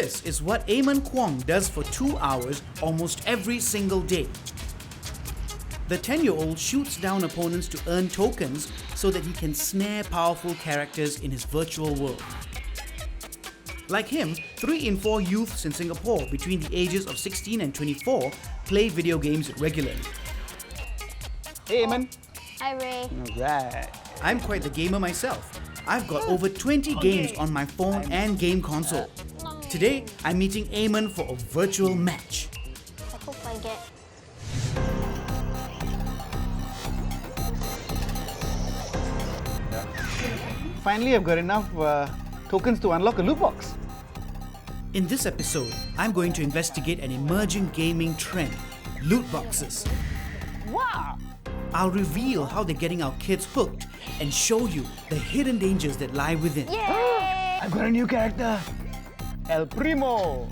This is what Eamon Kwong does for 2 hours almost every single day. The 10-year-old shoots down opponents to earn tokens so that he can snare powerful characters in his virtual world. Like him, 3 in 4 youths in Singapore between the ages of 16 and 24 play video games regularly. Hey, Eamon. Hi, Ray. Alright. I'm quite the gamer myself. I've got over 20 games on my phone and game console. Today, I'm meeting Eamon for a virtual match. I hope I get. Finally, I've got enough tokens to unlock a loot box. In this episode, I'm going to investigate an emerging gaming trend, loot boxes. Wow! I'll reveal how they're getting our kids hooked and show you the hidden dangers that lie within. Yay! I've got a new character. El Primo.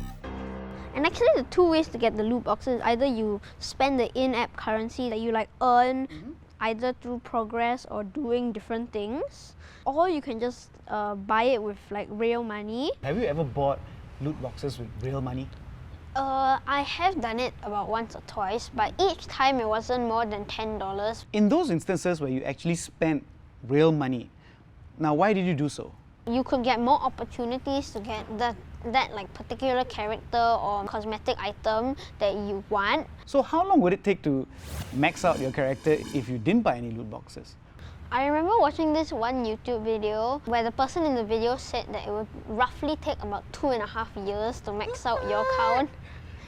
And actually, the 2 ways to get the loot boxes, either you spend the in-app currency that you earn either through progress or doing different things, or you can just buy it with real money. Have you ever bought loot boxes with real money? I have done it about once or twice, but each time it wasn't more than $10. In those instances where you actually spent real money, now why did you do so? You could get more opportunities to get that particular character or cosmetic item that you want. So how long would it take to max out your character if you didn't buy any loot boxes? I remember watching this one YouTube video where the person in the video said that it would roughly take about 2.5 years to max out your account.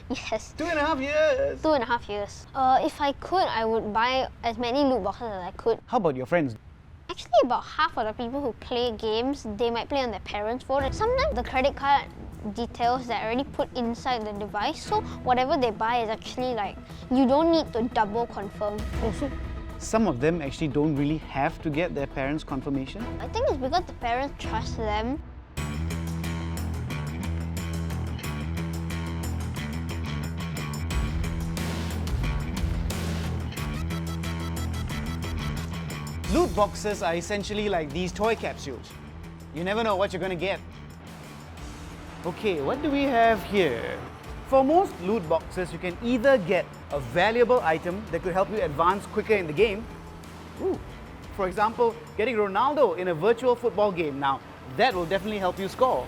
Yes. 2.5 years! 2.5 years. If I could, I would buy as many loot boxes as I could. How about your friends? Actually, about half of the people who play games, they might play on their parents' phone. And sometimes the credit card details that are already put inside the device, so whatever they buy is actually you don't need to double confirm. Also, some of them actually don't really have to get their parents' confirmation. I think it's because the parents trust them. Loot boxes are essentially like these toy capsules. You never know what you're going to get. Okay, what do we have here? For most loot boxes, you can either get a valuable item that could help you advance quicker in the game. For example, getting Ronaldo in a virtual football game. Now, that will definitely help you score.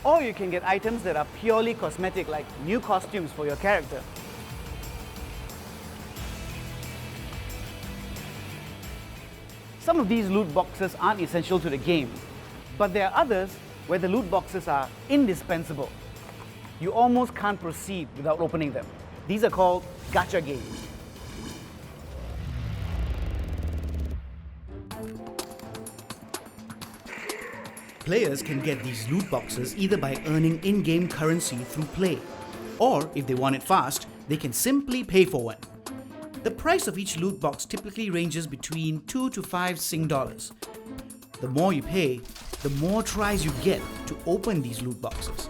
Or you can get items that are purely cosmetic, like new costumes for your character. Some of these loot boxes aren't essential to the game, but there are others where the loot boxes are indispensable. You almost can't proceed without opening them. These are called gacha games. Players can get these loot boxes either by earning in-game currency through play, or if they want it fast, they can simply pay for one. The price of each loot box typically ranges between 2 to 5 Sing dollars. The more you pay, the more tries you get to open these loot boxes.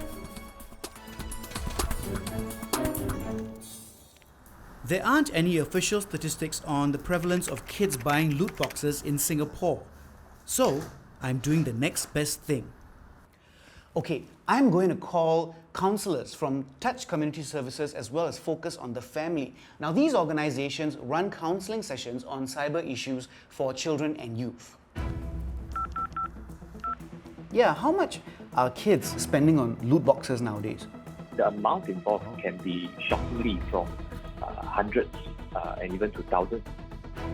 There aren't any official statistics on the prevalence of kids buying loot boxes in Singapore. So, I'm doing the next best thing. Okay, I'm going to call counselors from Touch Community Services as well as Focus on the Family. Now, these organizations run counseling sessions on cyber issues for children and youth. Yeah, how much are kids spending on loot boxes nowadays? The amount involved can be shockingly from hundreds and even to thousands.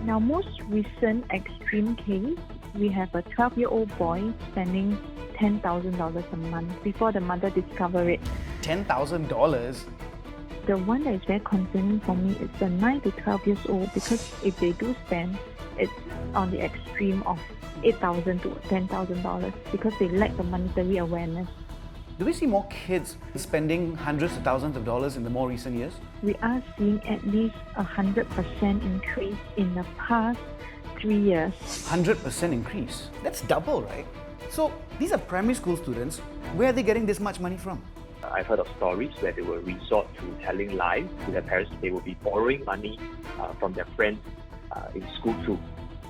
Now, most recent extreme case, we have a 12-year-old boy spending $10,000 a month before the mother discovered it. $10,000? The one that is very concerning for me is the 9 to 12 years old, because if they do spend, it's on the extreme of $8,000 to $10,000 because they lack the monetary awareness. Do we see more kids spending hundreds of thousands of dollars in the more recent years? We are seeing at least 100% increase in the past 3 years. 100% increase? That's double, right? So these are primary school students. Where are they getting this much money from? I've heard of stories where they will resort to telling lies to their parents. They will be borrowing money from their friends in school too.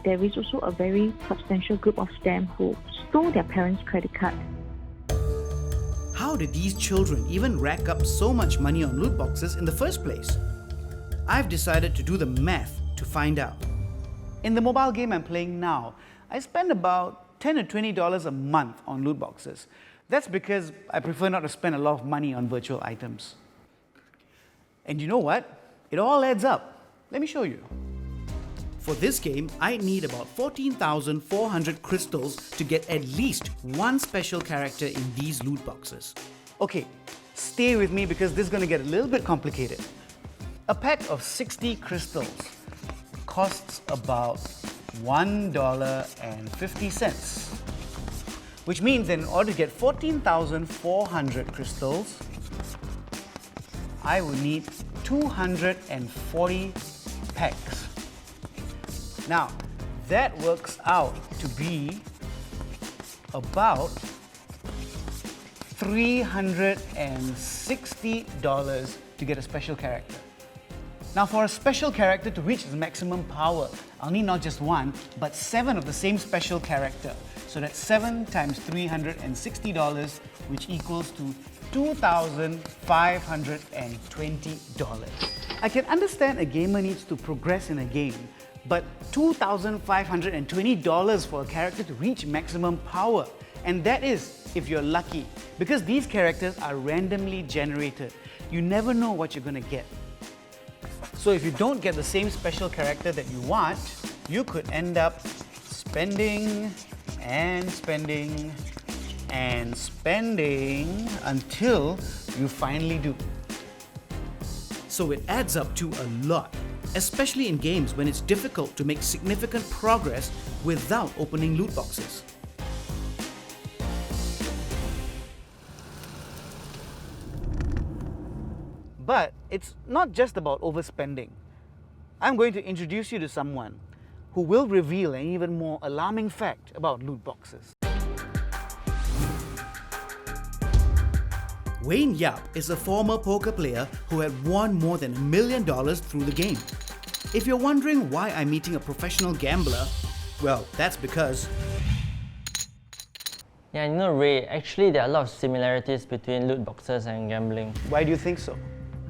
there is also a very substantial group of them who stole their parents' credit card. How did these children even rack up so much money on loot boxes in the first place? I've decided to do the math to find out. In the mobile game I'm playing now, I spend about $10 to $20 a month on loot boxes. That's because I prefer not to spend a lot of money on virtual items. And you know what? It all adds up. Let me show you. For this game, I need about 14,400 crystals to get at least one special character in these loot boxes. Okay, stay with me because this is going to get a little bit complicated. A pack of 60 crystals costs about $1.50, which means that in order to get 14,400 crystals, I would need 240 packs. Now, that works out to be about $360 to get a special character. Now, for a special character to reach its maximum power, I'll need not just one, but 7 of the same special character. So that's 7 times $360, which equals to $2,520. I can understand a gamer needs to progress in a game, but $2,520 for a character to reach maximum power. And that is, if you're lucky, because these characters are randomly generated. You never know what you're going to get. So if you don't get the same special character that you want, you could end up spending and spending and spending until you finally do. So it adds up to a lot, especially in games when it's difficult to make significant progress without opening loot boxes. But it's not just about overspending. I'm going to introduce you to someone who will reveal an even more alarming fact about loot boxes. Wayne Yap is a former poker player who had won more than $1 million through the game. If you're wondering why I'm meeting a professional gambler, well, that's because... Yeah, you know, Ray, actually there are a lot of similarities between loot boxes and gambling. Why do you think so?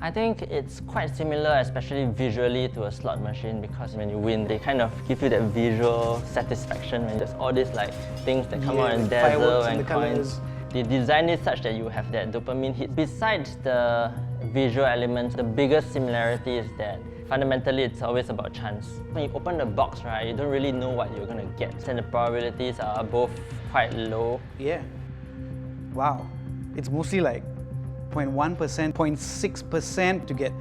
I think it's quite similar, especially visually, to a slot machine, because when you win, they kind of give you that visual satisfaction when there's all these like things that come out and dazzle and coins. They design it such that you have that dopamine hit. Besides the visual elements, the biggest similarity is that fundamentally it's always about chance. When you open the box, right, you don't really know what you're gonna get, and the probabilities are both quite low. Yeah. Wow. It's mostly like 0.1%, 0.6% to get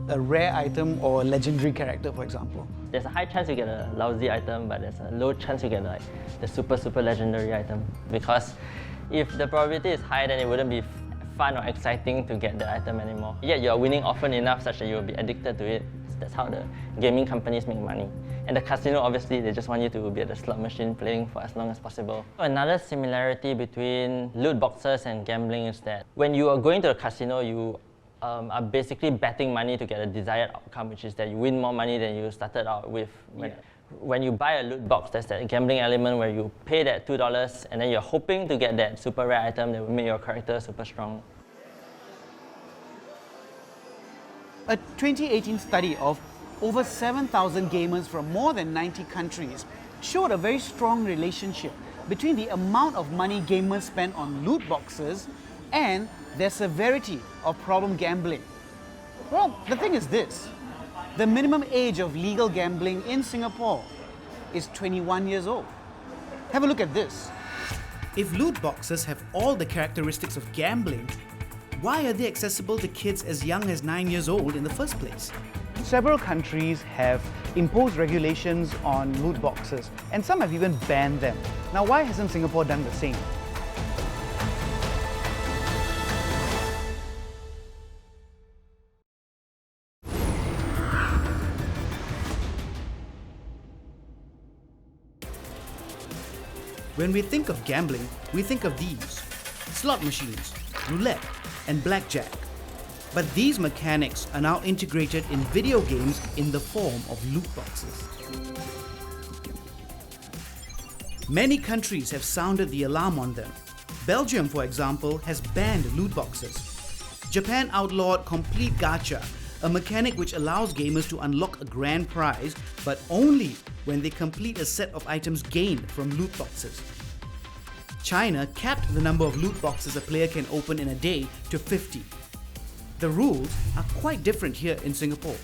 a rare item or a legendary character, for example. There's a high chance you get a lousy item, but there's a low chance you get like the super legendary item. Because if the probability is high, then it wouldn't be fun or exciting to get the item anymore. Yet you're winning often enough such that you'll be addicted to it. That's how the gaming companies make money. And the casino, obviously, they just want you to be at the slot machine playing for as long as possible. Another similarity between loot boxes and gambling is that when you are going to a casino, you are basically betting money to get a desired outcome, which is that you win more money than you started out with. When you buy a loot box, there's that gambling element where you pay that $2 and then you're hoping to get that super rare item that will make your character super strong. A 2018 study of over 7,000 gamers from more than 90 countries showed a very strong relationship between the amount of money gamers spend on loot boxes and their severity of problem gambling. Well, the thing is this. The minimum age of legal gambling in Singapore is 21 years old. Have a look at this. If loot boxes have all the characteristics of gambling, why are they accessible to kids as young as 9 years old in the first place? Several countries have imposed regulations on loot boxes, and some have even banned them. Now, why hasn't Singapore done the same? When we think of gambling, we think of these: slot machines, roulette, and blackjack. But these mechanics are now integrated in video games in the form of loot boxes. Many countries have sounded the alarm on them. Belgium, for example, has banned loot boxes. Japan outlawed complete gacha, a mechanic which allows gamers to unlock a grand prize, but only when they complete a set of items gained from loot boxes. China capped the number of loot boxes a player can open in a day to 50. The rules are quite different here in Singapore.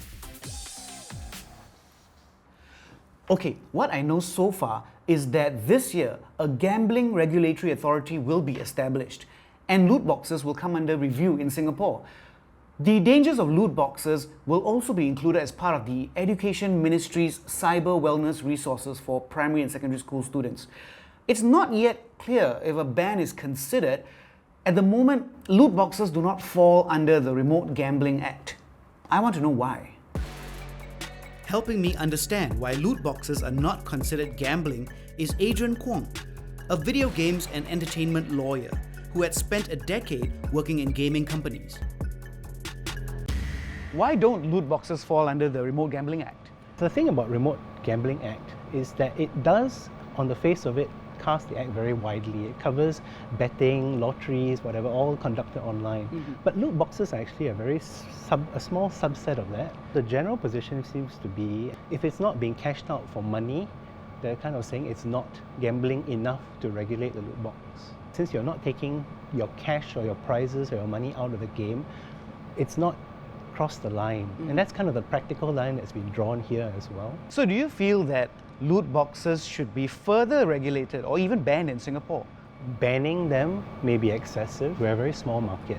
Okay, what I know so far is that this year a gambling regulatory authority will be established and loot boxes will come under review in Singapore. The dangers of loot boxes will also be included as part of the Education Ministry's cyber wellness resources for primary and secondary school students. It's not yet clear if a ban is considered. At the moment, loot boxes do not fall under the Remote Gambling Act. I want to know why. Helping me understand why loot boxes are not considered gambling is Adrian Kwong, a video games and entertainment lawyer who had spent a decade working in gaming companies. Why don't loot boxes fall under the Remote Gambling Act? The thing about Remote Gambling Act is that it does, on the face of it, cast the act very widely. It covers betting, lotteries, whatever, all conducted online. But loot boxes are actually a small subset of that. The general position seems to be, if it's not being cashed out for money, they're kind of saying it's not gambling enough to regulate the loot box. Since you're not taking your cash or your prizes or your money out of the game, it's not crossed the line. And that's kind of the practical line that's been drawn here as well. So do you feel that loot boxes should be further regulated or even banned in Singapore? Banning them may be excessive. We're a very small market.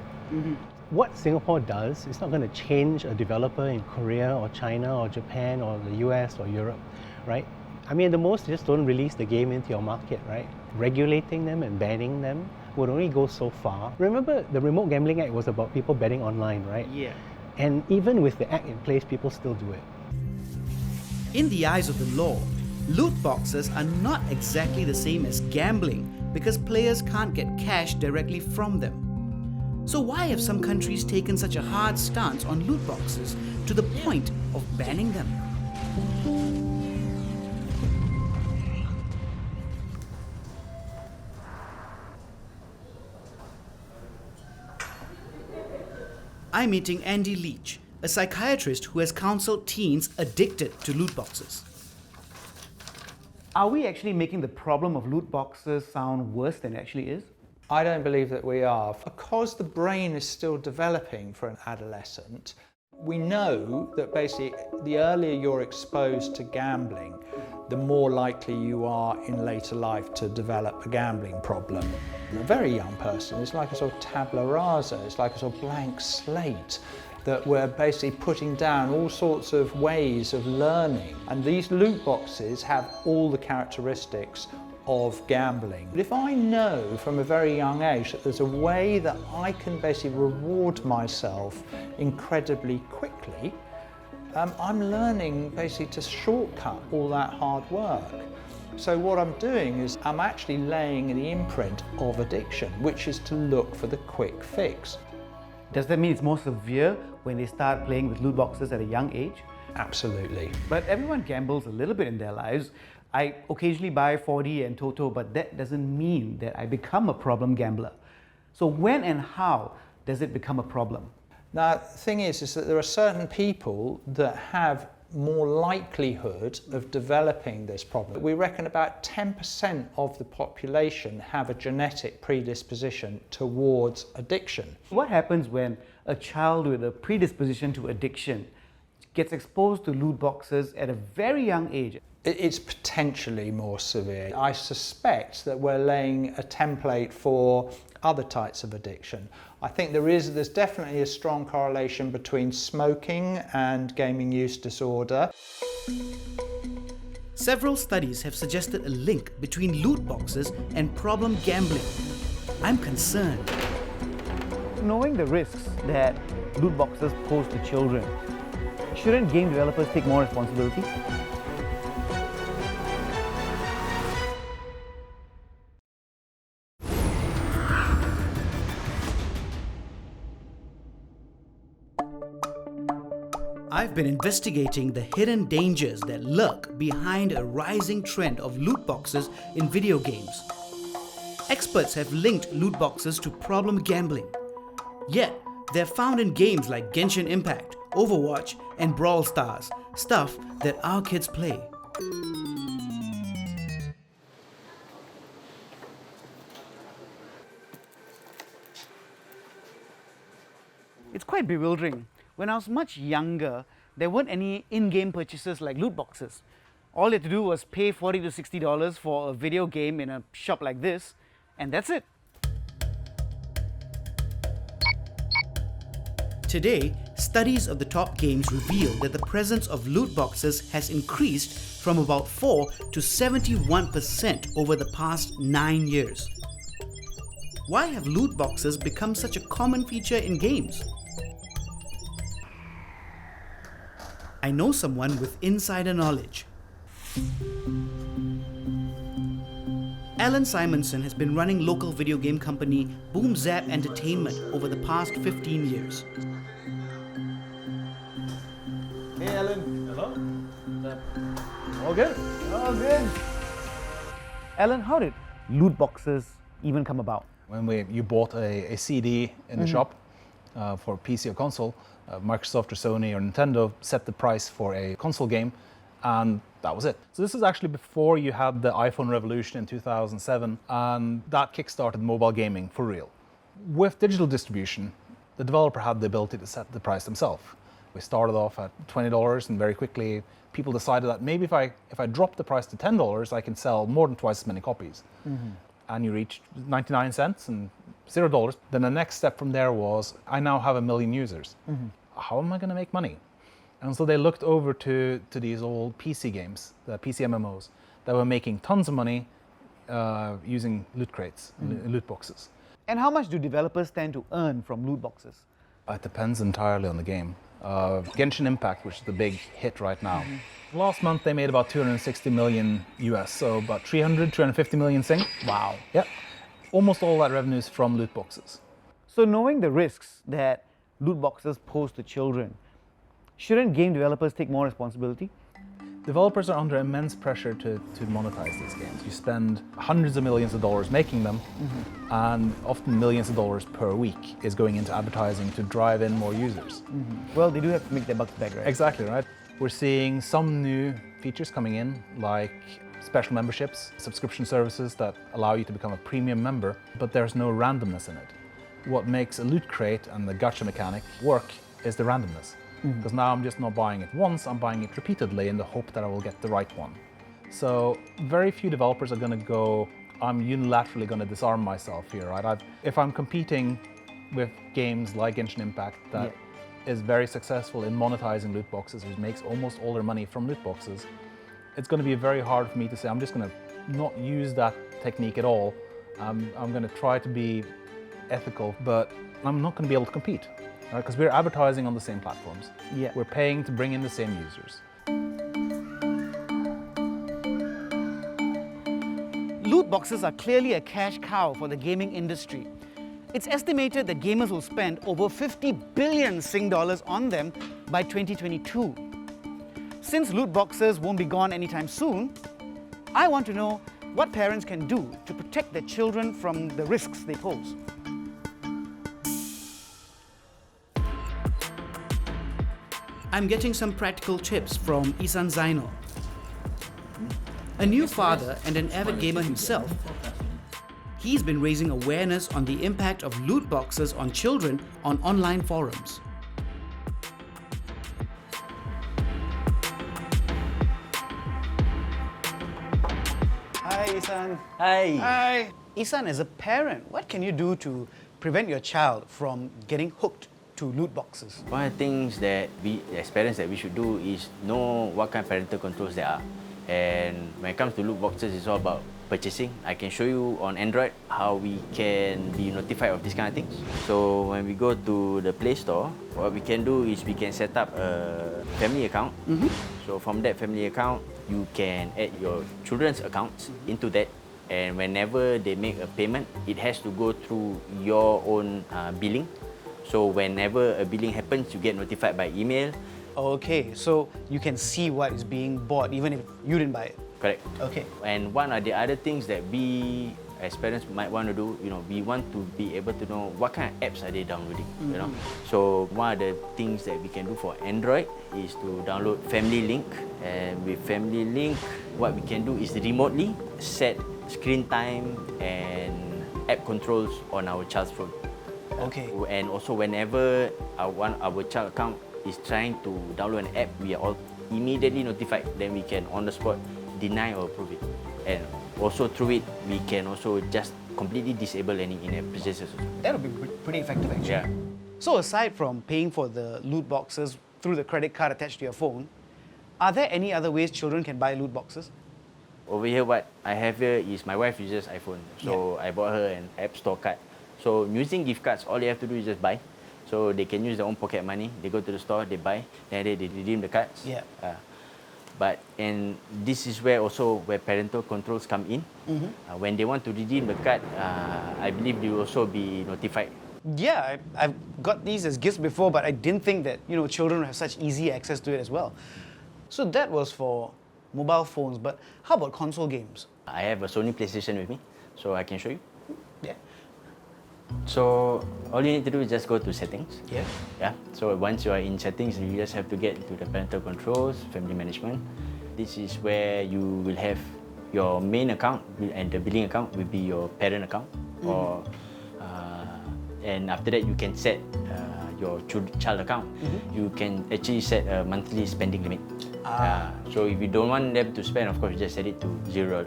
What Singapore does is not going to change a developer in Korea or China or Japan or the US or Europe, right? I mean, at the most, just don't release the game into your market, right? Regulating them and banning them would only go so far. Remember, the Remote Gambling Act was about people betting online, right? Yeah. And even with the act in place, people still do it. In the eyes of the law, loot boxes are not exactly the same as gambling because players can't get cash directly from them. So why have some countries taken such a hard stance on loot boxes to the point of banning them? I'm meeting Andy Leach, a psychiatrist who has counseled teens addicted to loot boxes. Are we actually making the problem of loot boxes sound worse than it actually is? I don't believe that we are. Because the brain is still developing for an adolescent, we know that basically the earlier you're exposed to gambling, the more likely you are in later life to develop a gambling problem. A very young person is like a sort of tabula rasa, it's like a sort of blank slate that we're basically putting down all sorts of ways of learning. And these loot boxes have all the characteristics of gambling. But if I know from a very young age that there's a way that I can basically reward myself incredibly quickly, I'm learning basically to shortcut all that hard work. So what I'm doing is I'm actually laying the imprint of addiction, which is to look for the quick fix. Does that mean it's more severe when they start playing with loot boxes at a young age? Absolutely. But everyone gambles a little bit in their lives. I occasionally buy 4D and Toto, but that doesn't mean that I become a problem gambler. So when and how does it become a problem? Now, the thing is that there are certain people that have more likelihood of developing this problem. We reckon about 10% of the population have a genetic predisposition towards addiction. What happens when a child with a predisposition to addiction gets exposed to loot boxes at a very young age? It's potentially more severe. I suspect that we're laying a template for other types of addiction. I think there's definitely a strong correlation between smoking and gaming use disorder. Several studies have suggested a link between loot boxes and problem gambling. I'm concerned. Knowing the risks that loot boxes pose to children, shouldn't game developers take more responsibility? I've been investigating the hidden dangers that lurk behind a rising trend of loot boxes in video games. Experts have linked loot boxes to problem gambling. Yet, they're found in games like Genshin Impact, Overwatch, and Brawl Stars, stuff that our kids play. It's quite bewildering. When I was much younger, there weren't any in-game purchases like loot boxes. All you had to do was pay $40 to $60 for a video game in a shop like this, and that's it. Today, studies of the top games reveal that the presence of loot boxes has increased from about 4 to 71% over the past 9 years. Why have loot boxes become such a common feature in games? I know someone with insider knowledge. Alan Simonson has been running local video game company Boom Zap Entertainment over the past 15 years. Hey Alan. Hello? All good? Oh, good. Alan, how did loot boxes even come about? When you bought a CD in the shop for PC or console, Microsoft or Sony or Nintendo set the price for a console game, and that was it. So this is actually before you had the iPhone revolution in 2007, and that kickstarted mobile gaming for real. With digital distribution, the developer had the ability to set the price themselves. We started off at $20, and very quickly people decided that maybe if I drop the price to $10, I can sell more than twice as many copies. And you reached 99 cents and $0. Then the next step from there was, I now have 1 million users. How am I going to make money? And so they looked over to these old PC games, the PC MMOs, that were making tons of money using loot crates, loot boxes. And how much do developers tend to earn from loot boxes? It depends entirely on the game. Genshin Impact, which is the big hit right now. Last month they made about 260 million US, so about 350 million Sing. Wow. Yep. Almost all that revenue is from loot boxes. So knowing the risks that loot boxes pose to children, shouldn't game developers take more responsibility? Developers are under immense pressure to monetize these games. You spend hundreds of millions of dollars making them, and often millions of dollars per week is going into advertising to drive in more users. Well, they do have to make their bucks back, right? Exactly, right? We're seeing some new features coming in, like special memberships, subscription services that allow you to become a premium member, but there's no randomness in it. What makes a loot crate and the gacha mechanic work is the randomness. Because now I'm just not buying it once, I'm buying it repeatedly in the hope that I will get the right one. So very few developers are going to go, I'm unilaterally going to disarm myself here, right? If I'm competing with games like Genshin Impact that is very successful in monetizing loot boxes, which makes almost all their money from loot boxes, it's going to be very hard for me to say, I'm just going to not use that technique at all. I'm going to try to be ethical, but I'm not going to be able to compete. Because we're advertising on the same platforms. We're paying to bring in the same users. Loot boxes are clearly a cash cow for the gaming industry. It's estimated that gamers will spend over 50 billion Sing dollars on them by 2022. Since loot boxes won't be gone anytime soon, I want to know what parents can do to protect their children from the risks they pose. I'm getting some practical tips from Ihsan Zainal. A new father and an avid gamer himself, he's been raising awareness on the impact of loot boxes on children on online forums. Hi, Ihsan. Hi. Hi. Ihsan, as a parent, what can you do to prevent your child from getting hooked to loot boxes? One of the things that we, as parents, that we should do is know what kind of parental controls there are. And when it comes to loot boxes, it's all about purchasing. I can show you on Android how we can be notified of these kind of things. So when we go to the Play Store, what we can do is we can set up a family account. So from that family account, you can add your children's accounts into that. And whenever they make a payment, it has to go through your own billing. So whenever a billing happens, you get notified by email. Okay, so you can see what is being bought even if you didn't buy it. Correct. Okay. And one of the other things that we as parents might want to do, we want to be able to know what kind of apps are they downloading, So one of the things that we can do for Android is to download Family Link. And with Family Link, what we can do is remotely set screen time and app controls on our child's phone. Okay. And also whenever our child account is trying to download an app, we are all immediately notified. Then we can on the spot deny or approve it. And also through it, we can also just completely disable any in-app purchases. That would be pretty effective actually. Yeah. So aside from paying for the loot boxes through the credit card attached to your phone, are there any other ways children can buy loot boxes? Over here, what I have here is my wife uses iPhone. So I bought her an App Store card. So using gift cards, all they have to do is just buy. So they can use their own pocket money. They go to the store, they buy, then they redeem the cards. Yeah. And this is where parental controls come in. When they want to redeem the card, I believe they will also be notified. Yeah, I've got these as gifts before, but I didn't think that children have such easy access to it as well. So that was for mobile phones, but how about console games? I have a Sony PlayStation with me, so I can show you. Yeah. So all you need to do is just go to settings. Yeah. So once you are in settings, you just have to get to the parental controls, family management. This is where you will have your main account, and the billing account will be your parent account. And after that, you can set your child account. You can actually set a monthly spending limit. So if you don't want them to spend, of course, you just set it to $0.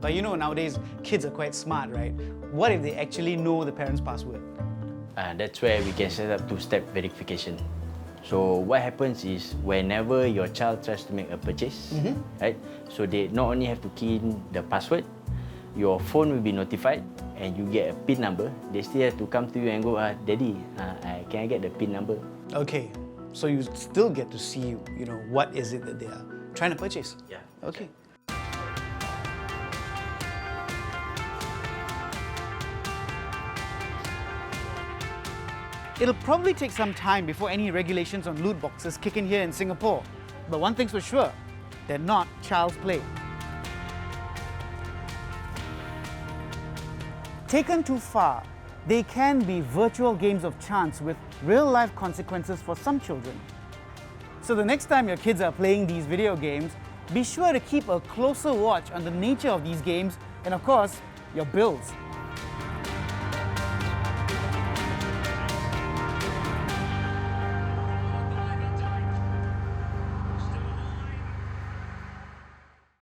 But nowadays, kids are quite smart, right? What if they actually know the parent's password? That's where we can set up two-step verification. So what happens is whenever your child tries to make a purchase, right? So they not only have to key in the password, your phone will be notified and you get a PIN number. They still have to come to you and go, Daddy, can I get the PIN number? Okay, so you still get to see, what is it that they are trying to purchase? Yeah. Okay. It'll probably take some time before any regulations on loot boxes kick in here in Singapore. But one thing's for sure, they're not child's play. Taken too far, they can be virtual games of chance with real-life consequences for some children. So the next time your kids are playing these video games, be sure to keep a closer watch on the nature of these games and, of course, your bills.